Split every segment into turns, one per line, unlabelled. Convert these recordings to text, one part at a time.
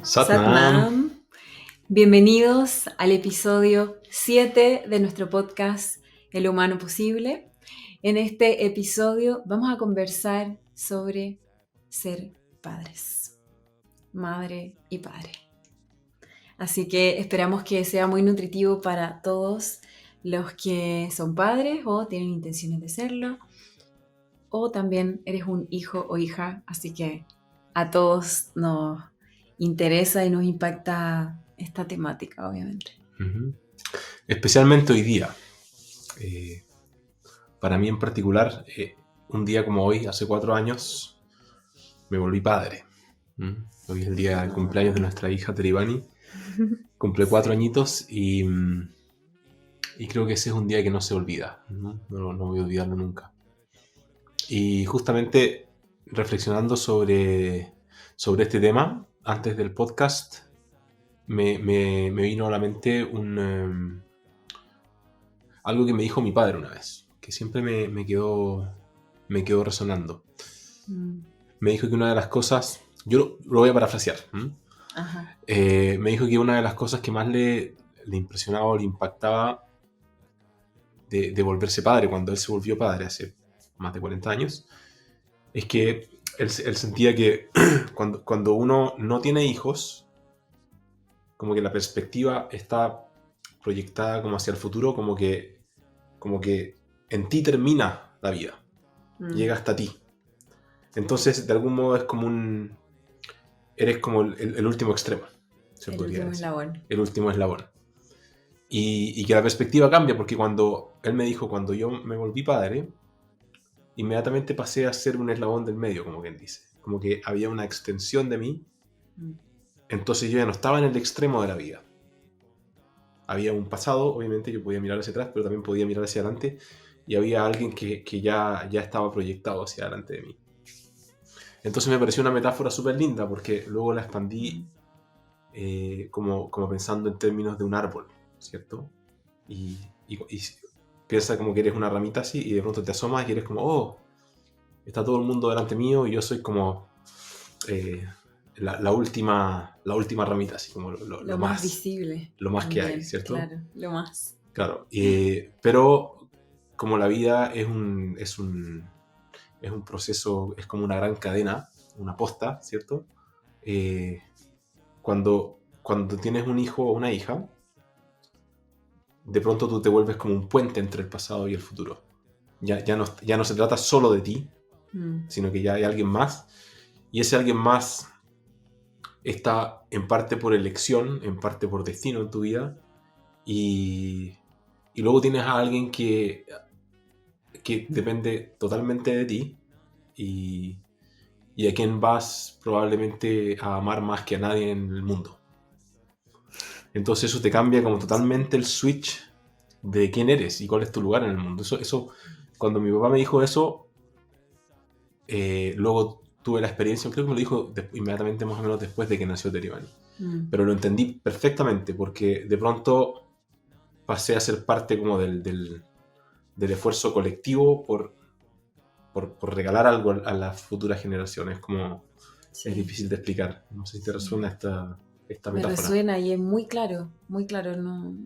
Satnam.
Satnam. Bienvenidos al episodio 7 de nuestro podcast El Humano Posible. En este episodio vamos a conversar sobre ser padres, madre y padre. Así que esperamos que sea muy nutritivo para todos los que son padres o tienen intenciones de serlo, o también eres un hijo o hija, así que a todos nos interesa y nos impacta esta temática, obviamente.
Uh-huh. Especialmente hoy día. Para mí en particular, un día como hoy, hace 4 años, me volví padre. Hoy es el día del cumpleaños de nuestra hija Teribani. Cumple 4 añitos y creo que ese es un día que no se olvida. No voy a olvidarlo nunca. Y justamente reflexionando sobre este tema, antes del podcast, me vino a la mente algo que me dijo mi padre una vez, que siempre me quedó resonando. Me dijo que una de las cosas, yo lo voy a parafrasear. Me dijo que una de las cosas que más le impresionaba o le impactaba de volverse padre, cuando él se volvió padre hace más de 40 años, es que él sentía que cuando uno no tiene hijos, como que la perspectiva está proyectada como hacia el futuro, como que en ti termina la vida, llega hasta ti. Entonces, de algún modo es como eres como el último extremo, se podría decir. El último eslabón. Y que la perspectiva cambia, porque cuando él me dijo, cuando yo me volví padre, inmediatamente pasé a ser un eslabón del medio, como quien dice. Como que había una extensión de mí. Entonces yo ya no estaba en el extremo de la vida. Había un pasado, obviamente, yo podía mirar hacia atrás, pero también podía mirar hacia adelante, y había alguien que ya estaba proyectado hacia adelante de mí. Entonces me pareció una metáfora súper linda, porque luego la expandí como pensando en términos de un árbol, ¿cierto? Y piensa como que eres una ramita así, y de pronto te asomas y eres como, oh, está todo el mundo delante mío, y yo soy como la última ramita, así como lo más
visible.
Lo más
también,
que hay, ¿cierto?
Claro, lo más.
Claro, pero como la vida es un proceso, es como una gran cadena, una posta, ¿cierto? Cuando tienes un hijo o una hija, de pronto tú te vuelves como un puente entre el pasado y el futuro. Ya no se trata solo de ti, sino que ya hay alguien más, y ese alguien más está en parte por elección, en parte por destino en tu vida, y luego tienes a alguien que depende totalmente de ti, y a quien vas probablemente a amar más que a nadie en el mundo. Entonces eso te cambia como totalmente el switch de quién eres y cuál es tu lugar en el mundo. Eso cuando mi papá me dijo eso, luego tuve la experiencia, creo que me lo dijo inmediatamente más o menos después de que nació Teribani. Pero lo entendí perfectamente, porque de pronto pasé a ser parte como del esfuerzo colectivo por regalar algo a las futuras generaciones. Como sí. Es difícil de explicar. No sé si te resuena esta metáfora.
Me resuena y es muy claro, no,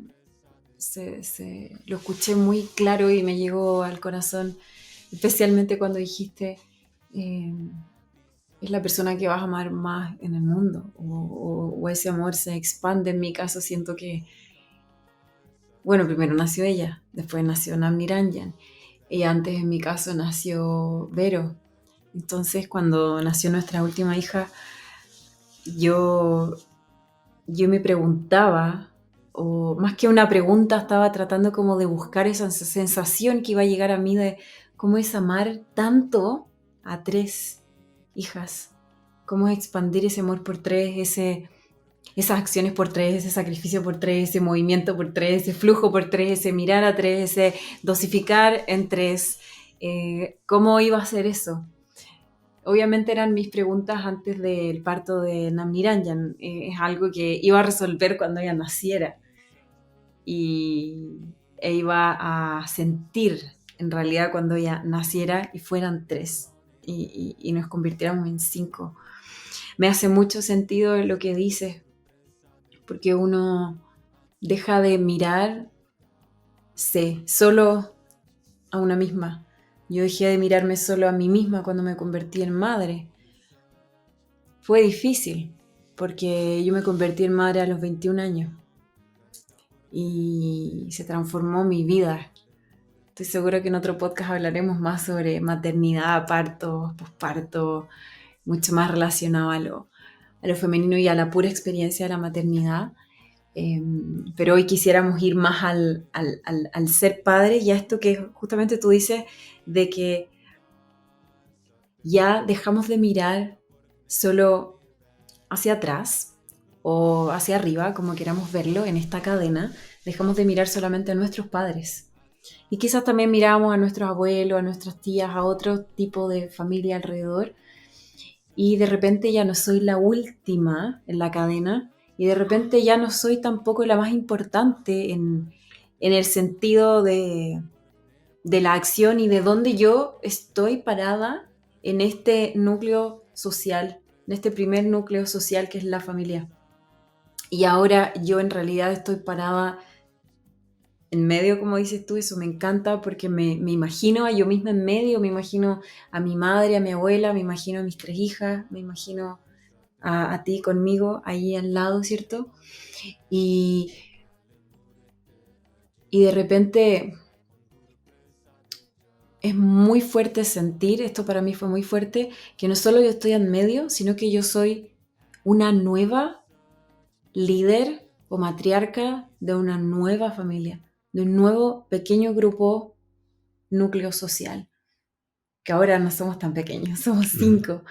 lo escuché muy claro y me llegó al corazón, especialmente cuando dijiste es la persona que vas a amar más en el mundo, o ese amor se expande. En mi caso siento que, bueno, primero nació ella, después nació Namniranjan, y antes en mi caso nació Vero. Entonces cuando nació nuestra última hija, yo me preguntaba, o más que una pregunta, estaba tratando como de buscar esa sensación que iba a llegar a mí de cómo es amar tanto a 3 hijas, cómo es expandir ese amor por 3, esas acciones por 3, ese sacrificio por 3, ese movimiento por 3, ese flujo por 3, ese mirar a 3, ese dosificar en 3. ¿Cómo iba a ser eso? Obviamente eran mis preguntas antes del parto de Namniranjan. Es algo que iba a resolver cuando ella naciera. E iba a sentir, en realidad, cuando ella naciera y fueran 3. Y nos convirtiéramos en 5. me hace mucho sentido lo que dices, porque uno deja de mirarse solo a una misma. Yo dejé de mirarme solo a mí misma cuando me convertí en madre. Fue difícil, porque yo me convertí en madre a los 21 años y se transformó mi vida. Estoy segura que en otro podcast hablaremos más sobre maternidad, parto, posparto, mucho más relacionado a lo femenino y a la pura experiencia de la maternidad. Pero hoy quisiéramos ir más al ser padre y a esto que justamente tú dices de que ya dejamos de mirar solo hacia atrás o hacia arriba, como queramos verlo en esta cadena, dejamos de mirar solamente a nuestros padres. Y quizás también miramos a nuestros abuelos, a nuestras tías, a otro tipo de familia alrededor. Y de repente ya no soy la última en la cadena. Y de repente ya no soy tampoco la más importante en el sentido de la acción y de dónde yo estoy parada en este núcleo social, en este primer núcleo social que es la familia. Y ahora yo en realidad estoy parada en medio, como dices tú, eso me encanta porque me imagino a yo misma en medio, me imagino a mi madre, a mi abuela, me imagino a mis 3 hijas, me imagino a ti conmigo ahí al lado, ¿cierto? Y, y de repente es muy fuerte sentir, esto para mí fue muy fuerte, que no solo yo estoy en medio, sino que yo soy una nueva líder o matriarca de una nueva familia, de un nuevo pequeño grupo núcleo social, que ahora no somos tan pequeños, somos 5.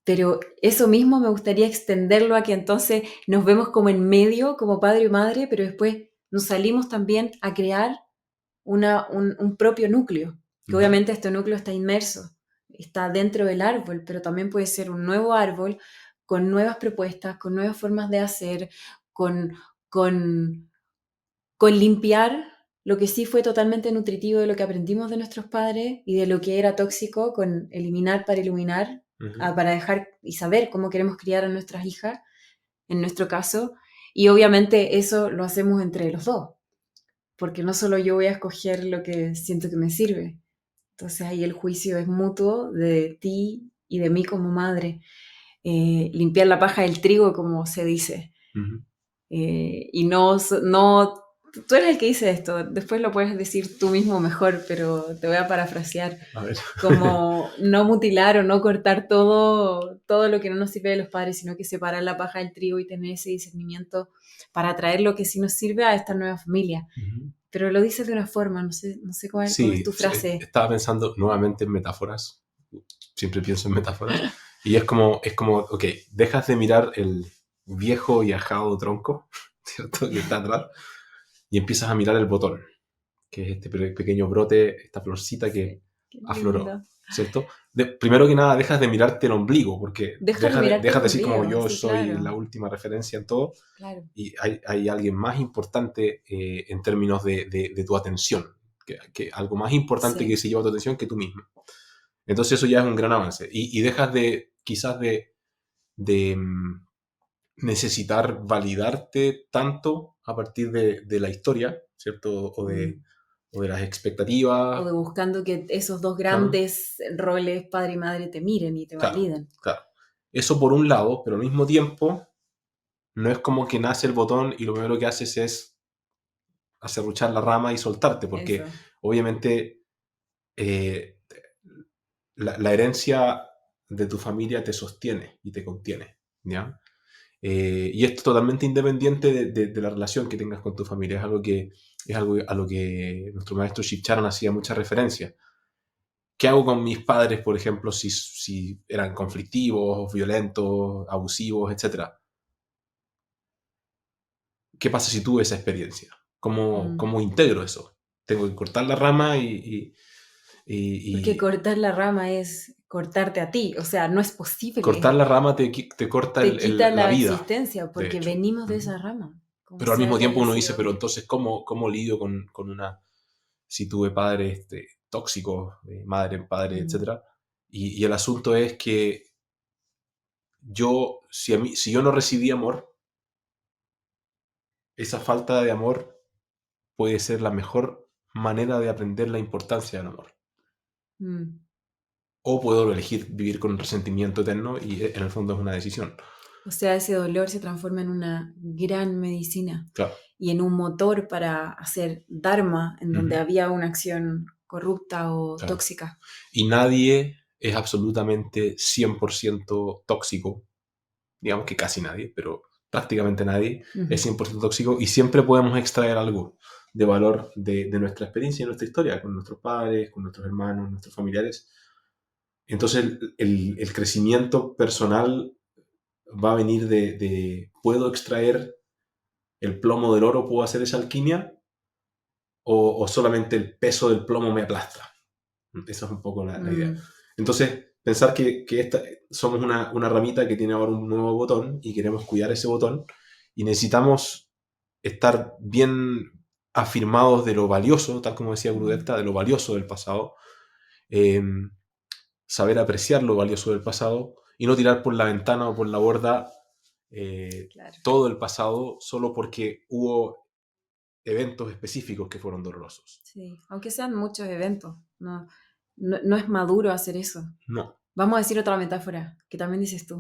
Pero eso mismo me gustaría extenderlo a que entonces nos vemos como en medio, como padre y madre, pero después nos salimos también a crear un propio núcleo, que obviamente este núcleo está inmerso, está dentro del árbol, pero también puede ser un nuevo árbol con nuevas propuestas, con nuevas formas de hacer, con, con, con limpiar lo que sí fue totalmente nutritivo de lo que aprendimos de nuestros padres y de lo que era tóxico, con eliminar para iluminar, para dejar y saber cómo queremos criar a nuestras hijas, en nuestro caso, y obviamente eso lo hacemos entre los dos, porque no solo yo voy a escoger lo que siento que me sirve, entonces ahí el juicio es mutuo de ti y de mí como madre, limpiar la paja del trigo, como se dice. Y no, tú eres el que dice esto, después lo puedes decir tú mismo mejor, pero te voy a parafrasear.
A ver.
Como no mutilar o no cortar todo lo que no nos sirve de los padres, sino que separar la paja del trigo y tener ese discernimiento para traer lo que sí nos sirve a esta nueva familia. Pero lo dices de una forma, no sé cuál es tu frase.
Estaba pensando nuevamente en metáforas, siempre pienso en metáforas, y es como, ok, dejas de mirar el viejo y ajado tronco, ¿cierto?, que está atrás, y empiezas a mirar el botón, que es este pequeño brote, esta florcita que afloró, ¿cierto? Primero que nada, dejas de mirarte el ombligo, porque dejas de decir como yo soy la última referencia en todo, y hay alguien más importante en términos de tu atención, que algo más importante que se lleva tu atención que tú mismo. Entonces eso ya es un gran avance, y dejas quizás de necesitar validarte tanto a partir de la historia, ¿cierto? O de las expectativas.
O de buscando que esos dos grandes roles, padre y madre, te miren y te validen.
Claro. Eso por un lado, pero al mismo tiempo no es como que nace el botón y lo primero que haces es acerruchar la rama y soltarte, porque obviamente la herencia de tu familia te sostiene y te contiene, ¿ya? Y esto es totalmente independiente de la relación que tengas con tu familia. Es algo a lo que nuestro maestro Shipcharan hacía mucha referencia. ¿Qué hago con mis padres, por ejemplo, si eran conflictivos, violentos, abusivos, etcétera? ¿Qué pasa si tuve esa experiencia? ¿Cómo integro eso? Tengo que cortar la rama
Porque cortar la rama es cortarte a ti, o sea, no es posible.
Cortar la rama te corta
quita la
vida,
existencia, porque venimos de esa rama.
Pero al mismo tiempo uno dice, pero entonces, ¿cómo lidio con si tuve padres tóxicos, madre, padre, etcétera? Y el asunto es que si yo no recibí amor, esa falta de amor puede ser la mejor manera de aprender la importancia del amor.
Mm.
O puedo elegir vivir con un resentimiento eterno y en el fondo es una decisión.
O sea, ese dolor se transforma en una gran medicina.
Claro.
Y en un motor para hacer dharma, en donde había una acción corrupta o tóxica.
Y nadie es absolutamente 100% tóxico. Digamos que casi nadie, pero prácticamente nadie es 100% tóxico, y siempre podemos extraer algo de valor de nuestra experiencia y nuestra historia, con nuestros padres, con nuestros hermanos, nuestros familiares. Entonces el crecimiento personal va a venir de ¿puedo extraer el plomo del oro? ¿Puedo hacer esa alquimia? ¿O solamente el peso del plomo me aplasta? Esa es un poco la idea. Entonces, pensar que somos una ramita que tiene ahora un nuevo botón y queremos cuidar ese botón, y necesitamos estar bien afirmados de lo valioso, tal como decía Grudetta, de lo valioso del pasado, saber apreciar lo valioso del pasado y no tirar por la ventana o por la borda todo el pasado solo porque hubo eventos específicos que fueron dolorosos.
Sí, aunque sean muchos eventos, no es maduro hacer eso.
No.
Vamos a decir otra metáfora, que también dices tú.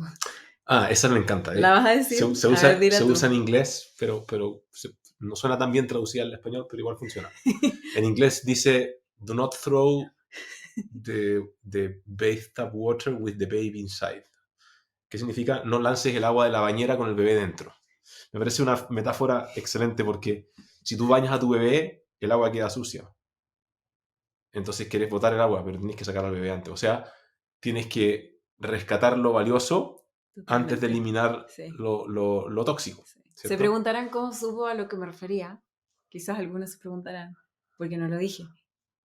Esa me encanta.
¿La vas a decir?
Se usa en inglés, pero no suena tan bien traducida al español, pero igual funciona. En inglés dice, do not throw the bathtub water with the baby inside. ¿Qué significa? No lances el agua de la bañera con el bebé dentro. Me parece una metáfora excelente, porque si tú bañas a tu bebé, el agua queda sucia. Entonces quieres botar el agua, pero tienes que sacar al bebé antes. O sea, tienes que rescatar lo valioso antes de eliminar lo tóxico.
Sí. Se preguntarán cómo supo a lo que me refería. Quizás algunos se preguntarán, porque no lo dije.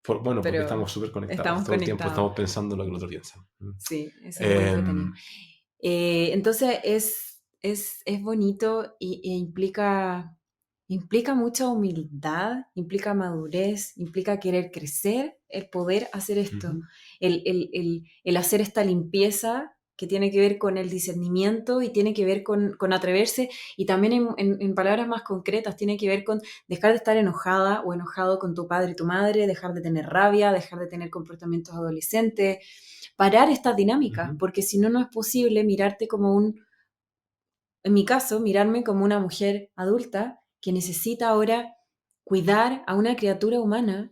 Porque estamos súper conectados. Todo el tiempo estamos pensando lo que el otro piensa.
Sí, eso es muy entretenido. Entonces es bonito e implica mucha humildad, implica madurez, implica querer crecer, el poder hacer esto, el hacer esta limpieza que tiene que ver con el discernimiento y tiene que ver con atreverse, y también en palabras más concretas tiene que ver con dejar de estar enojada o enojado con tu padre y tu madre, dejar de tener rabia, dejar de tener comportamientos adolescentes, parar estas dinámicas, porque si no, no es posible mirarte en mi caso, mirarme como una mujer adulta que necesita ahora cuidar a una criatura humana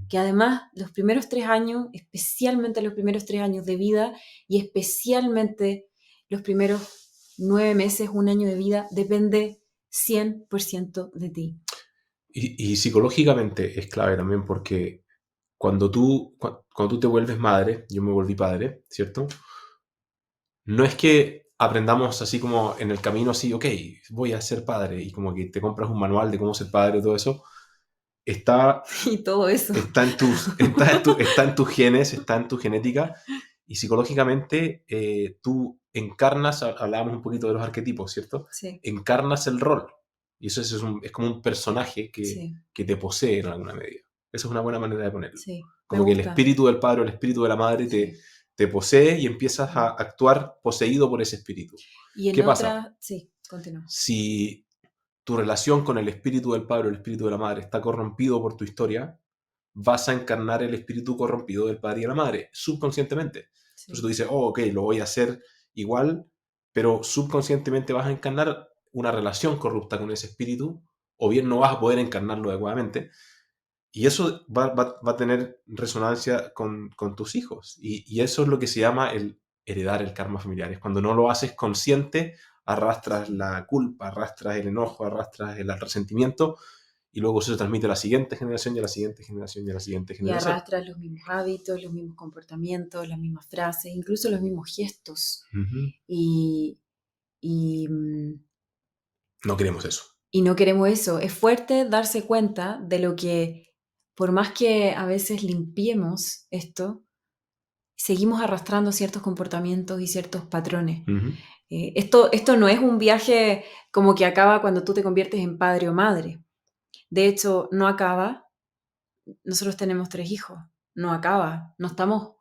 que además los primeros 3 años, especialmente los primeros 3 años de vida y especialmente los primeros 9 meses, 1 año de vida, depende 100% de ti.
Y psicológicamente es clave también, porque cuando tú te vuelves madre, yo me volví padre, ¿cierto? No es que aprendamos así como en el camino, así, ok, voy a ser padre, y como que te compras un manual de cómo ser padre y todo eso.
Y todo eso.
Está en tus genes, está en tu genética, y psicológicamente tú encarnas, hablábamos un poquito de los arquetipos, ¿cierto?
Sí.
Encarnas el rol, y eso es como un personaje que te posee en alguna medida. Esa es una buena manera de ponerlo.
Sí,
como que el espíritu del padre o el espíritu de la madre te posee y empiezas a actuar poseído por ese espíritu.
¿Qué pasa? Sí, continúa.
Si tu relación con el espíritu del padre o el espíritu de la madre está corrompido por tu historia, vas a encarnar el espíritu corrompido del padre y de la madre, subconscientemente. Sí. Entonces tú dices, ok, lo voy a hacer igual, pero subconscientemente vas a encarnar una relación corrupta con ese espíritu, o bien no vas a poder encarnarlo adecuadamente, y eso va a tener resonancia con tus hijos. Y eso es lo que se llama el heredar el karma familiar. Es cuando no lo haces consciente, arrastras la culpa, arrastras el enojo, arrastras el resentimiento, y luego eso se transmite a la siguiente generación y a la siguiente generación y a la siguiente generación.
Y arrastras los mismos hábitos, los mismos comportamientos, las mismas frases, incluso los mismos gestos. Y
no queremos eso.
Y no queremos eso. Es fuerte darse cuenta de lo que, por más que a veces limpiemos esto, seguimos arrastrando ciertos comportamientos y ciertos patrones. Esto no es un viaje como que acaba cuando tú te conviertes en padre o madre. De hecho, no acaba. Nosotros tenemos 3 hijos. No acaba. No estamos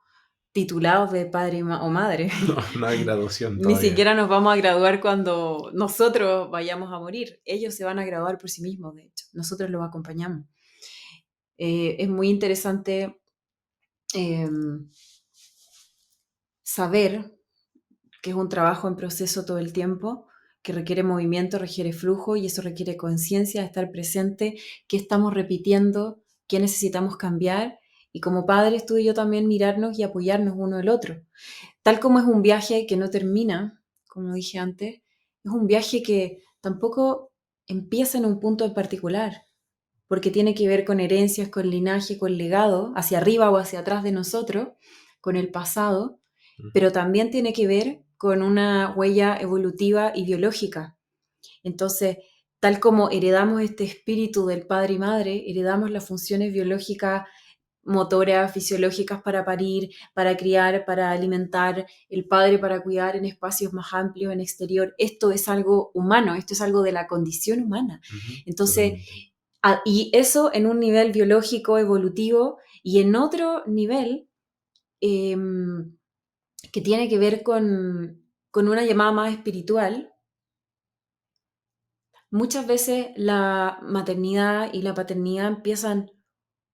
titulados de padre o madre.
No, no hay graduación
Ni
todavía.
siquiera nos vamos a graduar cuando nosotros vayamos a morir. Ellos se van a graduar por sí mismos, de hecho. Nosotros los acompañamos. Es muy interesante saber que es un trabajo en proceso todo el tiempo, que requiere movimiento, requiere flujo y eso requiere conciencia, estar presente, qué estamos repitiendo, qué necesitamos cambiar y como padres tú y yo también mirarnos y apoyarnos uno al otro. Tal como es un viaje que no termina, como dije antes, es un viaje que tampoco empieza en un punto en particular, porque tiene que ver con herencias, con linaje, con legado, hacia arriba o hacia atrás de nosotros, con el pasado, pero también tiene que ver con una huella evolutiva y biológica. Entonces, tal como heredamos este espíritu del padre y madre, heredamos las funciones biológicas, motoras, fisiológicas para parir, para criar, para alimentar, el padre para cuidar en espacios más amplios, en exterior. Esto es algo humano, esto es algo de la condición humana. Entonces, y eso en un nivel biológico, evolutivo, y en otro nivel que tiene que ver con una llamada más espiritual. Muchas veces la maternidad y la paternidad empiezan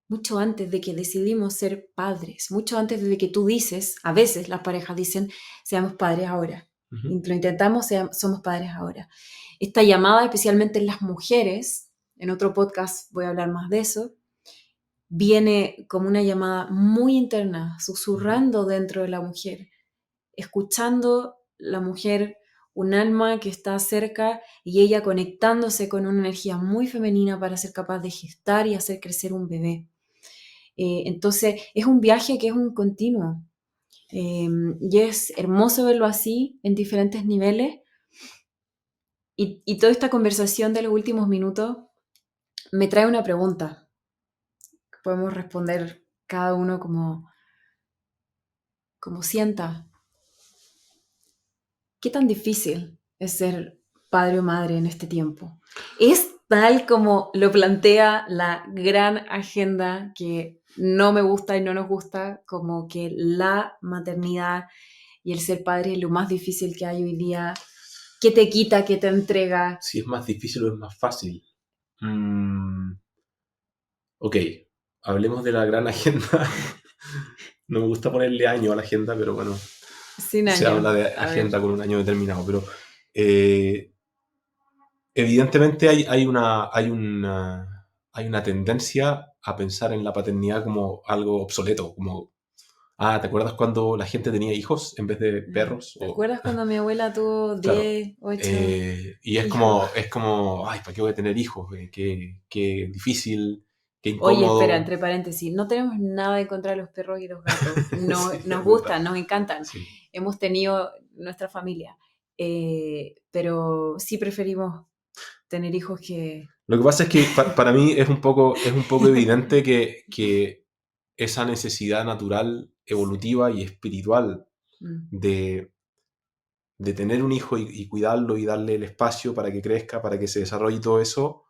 mucho antes de que decidimos ser padres, mucho antes de que tú dices, a veces las parejas dicen, seamos padres ahora. Lo intentamos, somos padres ahora. Esta llamada, especialmente en las mujeres, en otro podcast voy a hablar más de eso, viene como una llamada muy interna, susurrando dentro de la mujer, escuchando la mujer, un alma que está cerca y ella conectándose con una energía muy femenina para ser capaz de gestar y hacer crecer un bebé. Entonces es un viaje que es un continuo y es hermoso verlo así en diferentes niveles y toda esta conversación de los últimos minutos me trae una pregunta. Podemos responder cada uno como sienta. ¿Qué tan difícil es ser padre o madre en este tiempo? ¿Es tal como lo plantea la gran agenda que no me gusta y no nos gusta, como que la maternidad y el ser padre es lo más difícil que hay hoy día? ¿Qué te quita, qué te entrega?
Si es más difícil o es más fácil. Ok, hablemos de la gran agenda. No me gusta ponerle año a la agenda, pero bueno,
Sin
se
año.
habla de
A
agenda
ver.
con un año determinado. Pero evidentemente hay una tendencia a pensar en la paternidad como algo obsoleto, como, ¿te acuerdas cuando la gente tenía hijos en vez de perros?
¿Te acuerdas cuando mi abuela tuvo
Claro.
10, 8
Y es
hijos?
como, ay, ¿para qué voy a tener hijos? Qué difícil, qué
Oye, espera,
incómodo.
entre paréntesis, no tenemos nada en contra de los perros y los gatos. No,
Sí,
nos
es verdad.
gustan, nos encantan.
Sí.
Hemos tenido nuestra familia. Pero sí preferimos tener hijos que...
Lo que pasa es que para mí es un poco evidente que esa necesidad natural, evolutiva y espiritual de, de tener un hijo y cuidarlo y darle el espacio para que crezca, para que se desarrolle y todo eso,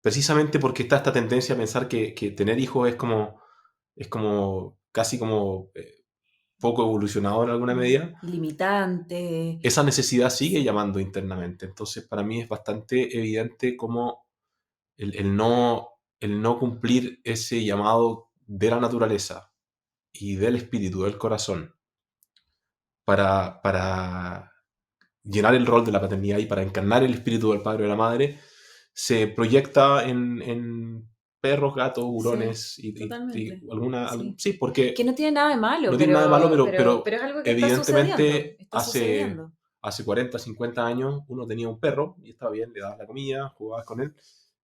precisamente porque está esta tendencia a pensar que tener hijos es como casi como poco evolucionado en alguna medida,
Limitante.
esa necesidad sigue
Sí.
llamando internamente. Entonces, para mí es bastante evidente cómo el no cumplir ese llamado de la naturaleza y del espíritu, del corazón, para llenar el rol de la paternidad y para encarnar el espíritu del padre o de la madre, se proyecta en perros, gatos,
Sí,
hurones
totalmente. Sí.
Sí, porque
Que no tiene nada de malo,
no tiene nada de malo,
pero es algo que está sucediendo.
evidentemente
Está sucediendo.
hace 40, 50 años uno tenía un perro y estaba bien, le dabas la comida, jugabas con él,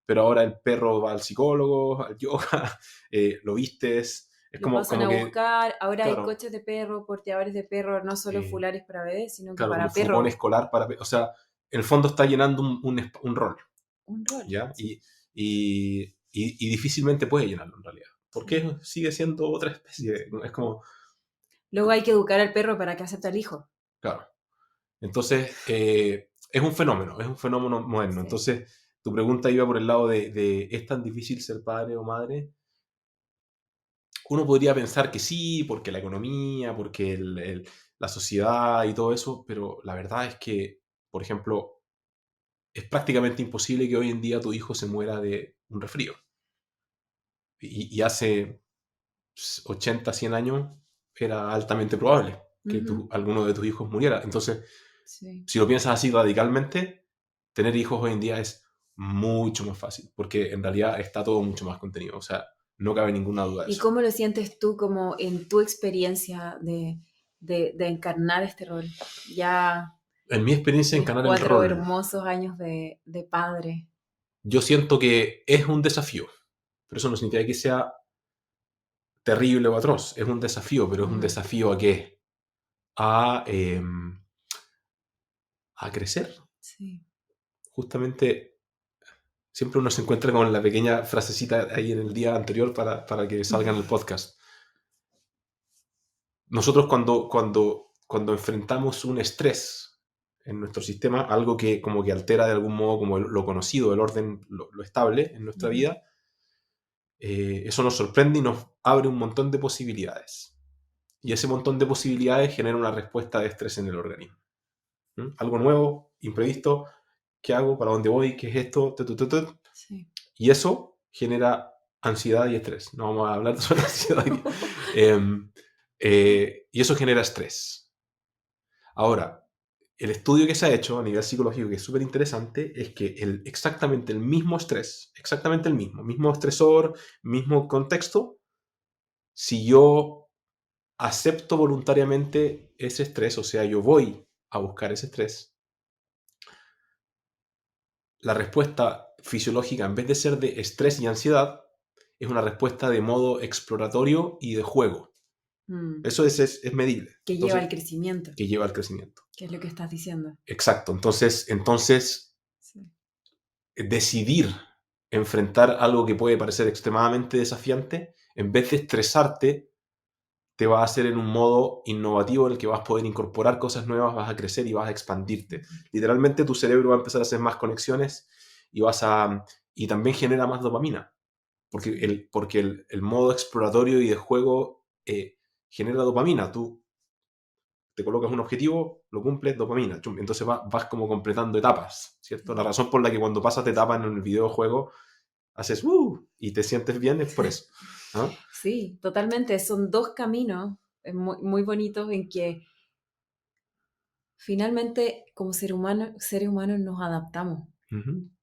pero ahora el perro va al psicólogo, al yoga, lo vistes, es
Lo pasan
como
a
que,
buscar. Ahora hay
claro,
coches de perro, porteadores de perro, no solo
eh,
fulares para bebés, sino que
claro, como
para
furgón
perros.
escolar para, o sea, en el fondo está llenando un rol,
Un rol,
¿ya?
sí.
Y difícilmente puede llenarlo en realidad,
Sí.
porque sigue siendo otra especie, es como,
Luego hay que educar al perro para que acepte al hijo.
claro. Entonces, es un fenómeno moderno.
Sí.
Entonces, tu pregunta iba por el lado ¿es tan difícil ser padre o madre? uno podría pensar que sí, porque la economía, porque la sociedad y todo eso, pero la verdad es que, por ejemplo, es prácticamente imposible que hoy en día tu hijo se muera de un resfrío. Y hace 80, 100 años era altamente probable que alguno de tus hijos muriera. Entonces,
Sí.
si lo piensas así radicalmente, tener hijos hoy en día es mucho más fácil, porque en realidad está todo mucho más contenido. O sea, no cabe ninguna duda de
¿Y
eso.
cómo lo sientes tú como en tu experiencia de encarnar este rol? Ya
En mi experiencia en
tienes
encarnar el
4
rol,
hermosos años de padre.
yo siento que es un desafío, pero eso no significa que sea terrible o atroz. Es un desafío, pero es un desafío ¿a qué? A crecer.
Sí.
Justamente siempre uno se encuentra con la pequeña frasecita ahí en el día anterior para que salga en el podcast. Nosotros cuando enfrentamos un estrés en nuestro sistema, algo que como que altera de algún modo como lo conocido, el orden, lo estable en nuestra vida, eso nos sorprende y nos abre un montón de posibilidades. Y ese montón de posibilidades genera una respuesta de estrés en el organismo. Algo nuevo, imprevisto, ¿qué hago? ¿Para dónde voy? ¿Qué es esto?
Sí.
Y eso genera ansiedad y estrés. No vamos a hablar sobre ansiedad aquí. Y eso genera estrés. Ahora, el estudio que se ha hecho a nivel psicológico, que es súper interesante, es que exactamente el mismo estrés, exactamente el mismo estresor, mismo contexto, si yo acepto voluntariamente ese estrés, o sea, yo voy a buscar ese estrés, la respuesta fisiológica, en vez de ser de estrés y ansiedad, es una respuesta de modo exploratorio y de juego. Eso es medible.
Que
Entonces,
lleva al crecimiento.
Que lleva al crecimiento.
Que es lo que estás diciendo.
Exacto. Entonces
Sí.
Decidir enfrentar algo que puede parecer extremadamente desafiante, en vez de estresarte, te va a hacer en un modo innovativo en el que vas a poder incorporar cosas nuevas, vas a crecer y vas a expandirte. Literalmente tu cerebro va a empezar a hacer más conexiones y también genera más dopamina, porque el modo exploratorio y de juego genera dopamina. Tú te colocas un objetivo, lo cumples, dopamina. Entonces vas como completando etapas, ¿cierto? La razón por la que cuando pasas de etapa en el videojuego haces y te sientes bien es por eso. ¿No?
Sí, totalmente. Son dos caminos muy, muy bonitos en que finalmente como seres humanos nos adaptamos.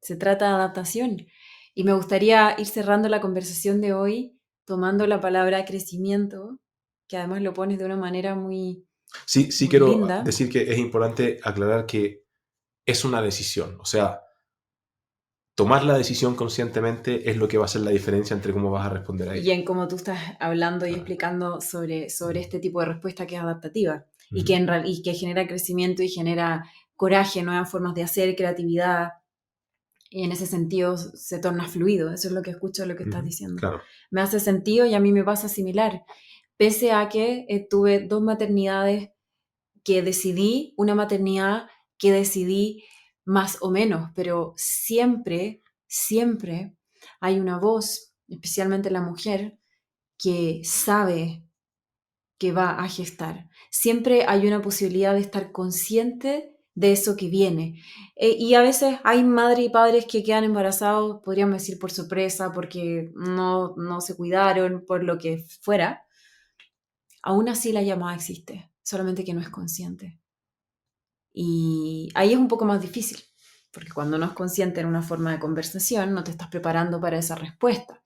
Se trata de adaptación. Y me gustaría ir cerrando la conversación de hoy tomando la palabra crecimiento, que además lo pones de una manera muy,
sí
muy
quiero
linda.
decir que es importante aclarar que es una decisión. O sea, tomar la decisión conscientemente es lo que va a hacer la diferencia entre cómo vas a responder a
Y
ella.
en cómo tú estás hablando y explicando sobre este tipo de respuesta que es adaptativa y que genera crecimiento y genera coraje, nuevas formas de hacer, creatividad. Y en ese sentido se torna fluido. Eso es lo que escucho de lo que estás diciendo.
Claro.
Me hace sentido y a mí me pasa similar. Pese a que tuve 2 maternidades que decidí, una maternidad que decidí más o menos, pero siempre, siempre hay una voz, especialmente la mujer, que sabe que va a gestar. Siempre hay una posibilidad de estar consciente de eso que viene. Y a veces hay madres y padres que quedan embarazados, podríamos decir por sorpresa, porque no se cuidaron, por lo que fuera. Aún así la llamada existe, solamente que no es consciente. Y ahí es un poco más difícil, porque cuando no es consciente en una forma de conversación, no te estás preparando para esa respuesta.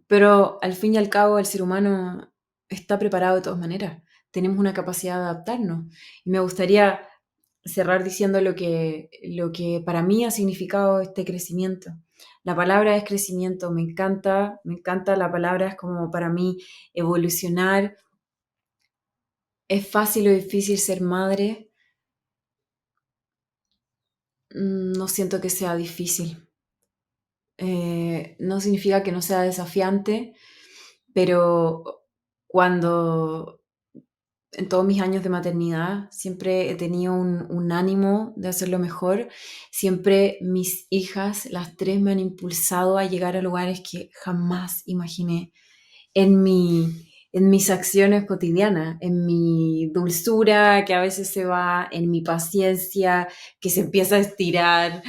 Pero al fin y al cabo el ser humano está preparado de todas maneras. Tenemos una capacidad de adaptarnos. Y me gustaría cerrar diciendo lo que para mí ha significado este crecimiento. La palabra es crecimiento, me encanta la palabra, es como para mí evolucionar. ¿Es fácil o difícil ser madre? No siento que sea difícil. No significa que no sea desafiante, pero cuando en todos mis años de maternidad siempre he tenido un ánimo de hacerlo mejor. Siempre mis hijas, las 3, me han impulsado a llegar a lugares que jamás imaginé. en mis acciones cotidianas, en mi dulzura que a veces se va, en mi paciencia que se empieza a estirar,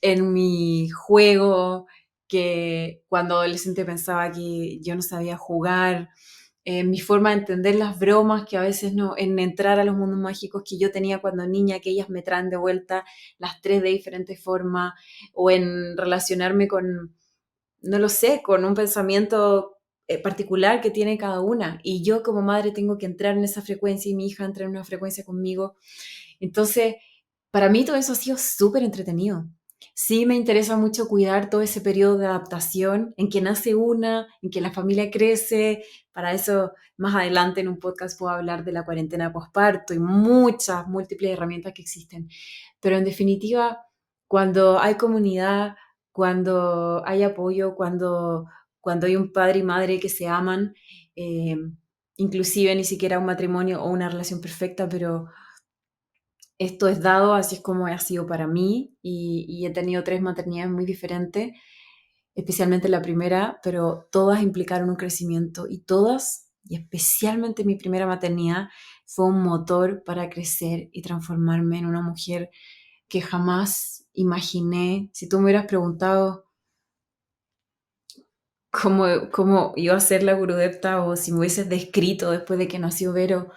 en mi juego que cuando adolescente pensaba que yo no sabía jugar, mi forma de entender las bromas que a veces no, en entrar a los mundos mágicos que yo tenía cuando niña, que ellas me traen de vuelta las tres de diferentes formas, o en relacionarme con, no lo sé, con un pensamiento particular que tiene cada una. Y yo como madre tengo que entrar en esa frecuencia y mi hija entra en una frecuencia conmigo. Entonces, para mí todo eso ha sido súper entretenido. Sí me interesa mucho cuidar todo ese periodo de adaptación en que nace una, en que la familia crece. Para eso, más adelante en un podcast puedo hablar de la cuarentena posparto y muchas, múltiples herramientas que existen. Pero en definitiva, cuando hay comunidad, cuando hay apoyo, cuando hay un padre y madre que se aman, eh, inclusive ni siquiera un matrimonio o una relación perfecta, pero esto es dado, así es como ha sido para mí y he tenido 3 maternidades muy diferentes, especialmente la primera, pero todas implicaron un crecimiento y todas, y especialmente mi primera maternidad, fue un motor para crecer y transformarme en una mujer que jamás imaginé. Si tú me hubieras preguntado cómo iba a ser la Gurudepta o si me hubieses descrito después de que nació Vero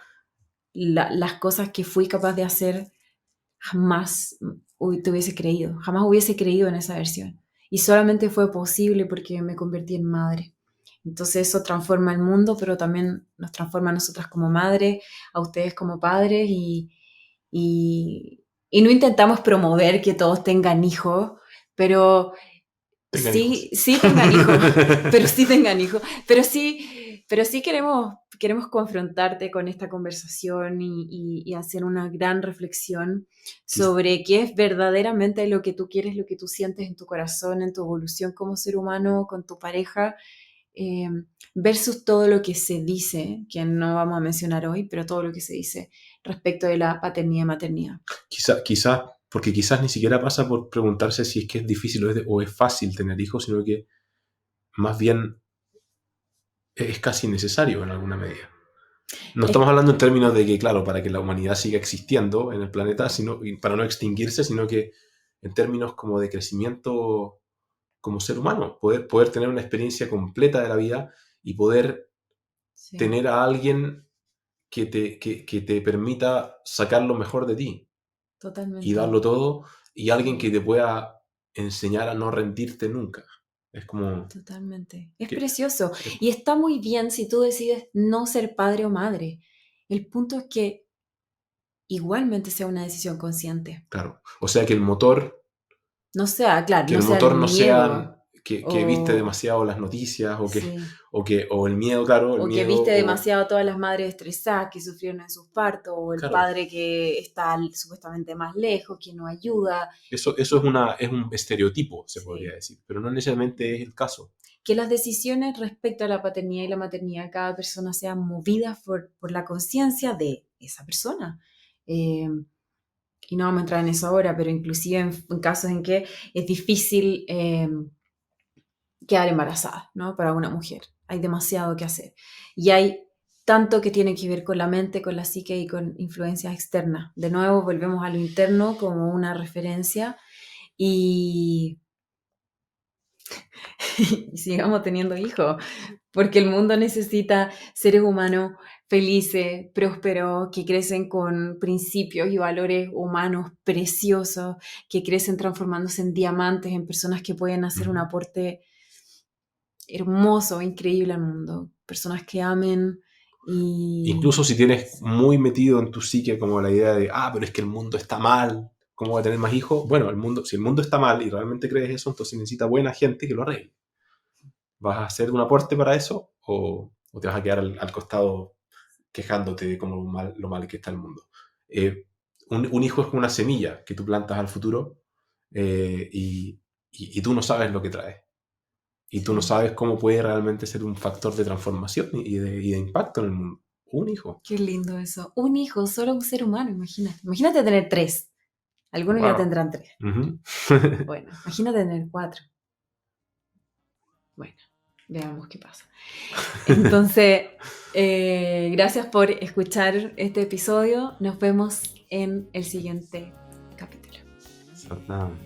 las cosas que fui capaz de hacer, jamás te hubiese creído, jamás hubiese creído en esa versión. Y solamente fue posible porque me convertí en madre. Entonces eso transforma el mundo, pero también nos transforma a nosotras como madres, a ustedes como padres y no intentamos promover que todos tengan hijos, pero
Tengan hijos.
sí tengan hijos, pero sí tengan hijos, pero sí queremos confrontarte con esta conversación y hacer una gran reflexión sobre qué es verdaderamente lo que tú quieres, lo que tú sientes en tu corazón, en tu evolución como ser humano, con tu pareja, eh, versus todo lo que se dice, que no vamos a mencionar hoy, pero todo lo que se dice respecto de la paternidad y maternidad.
Porque quizás ni siquiera pasa por preguntarse si es que es difícil o es fácil tener hijos, sino que más bien es casi necesario en alguna medida. No
Es
estamos hablando en términos de que, claro, para que la humanidad siga existiendo en el planeta, y para no extinguirse, sino que en términos como de crecimiento como ser humano, poder tener una experiencia completa de la vida y poder
sí,
tener a alguien que te permita sacar lo mejor de ti y
totalmente.
darlo todo, y alguien que
Sí.
te pueda enseñar a no rendirte nunca. Es como
Totalmente. Es
que,
precioso.
sí,
Y está muy bien si tú decides no ser padre o madre. El punto es que igualmente sea una decisión consciente.
claro. O sea, que el motor
No sea, claro,
que
no
el
sea el
motor no
miedo
sea que viste
o,
demasiado las noticias
sí,
o el miedo, claro, el
o que
miedo
viste
o
demasiado a todas las madres estresadas que sufrieron en sus partos o el
claro,
padre que está supuestamente más lejos, que no ayuda.
eso es un estereotipo, se podría
Sí.
decir, pero no necesariamente es el caso.
Que las decisiones respecto a la paternidad y la maternidad de cada persona sean movidas por la conciencia de esa persona. Eh, y no vamos a entrar en eso ahora, pero inclusive en casos en que es difícil quedar embarazada, ¿no? Para una mujer. Hay demasiado que hacer. Y hay tanto que tiene que ver con la mente, con la psique y con influencias externas. De nuevo, volvemos a lo interno como una referencia y, y sigamos teniendo hijos, porque el mundo necesita seres humanos felices, prósperos, que crecen con principios y valores humanos preciosos, que crecen transformándose en diamantes, en personas que pueden hacer un
Ujú.
aporte hermoso, increíble al mundo, personas que amen y
Incluso si tienes muy metido en tu psique como la idea de, pero es que el mundo está mal, ¿cómo voy a tener más hijos? Bueno, si el mundo está mal y realmente crees eso, entonces necesita buena gente que lo arregle. ¿Vas a hacer un aporte para eso o te vas a quedar al costado quejándote de cómo lo mal que está el mundo? Eh, un hijo es como una semilla que tú plantas al futuro, y tú no sabes lo que trae. Y tú no
sí,
sabes cómo puede realmente ser un factor de transformación y de impacto en el mundo. Un hijo.
qué lindo eso. Un hijo, solo un ser humano, imagínate. Imagínate tener tres. Algunos ya
Wow.
tendrán tres.
Ujú.
Bueno, imagínate tener cuatro. Bueno. Veamos qué pasa. Entonces, gracias por escuchar este episodio. Nos vemos en el siguiente capítulo.
Satnam.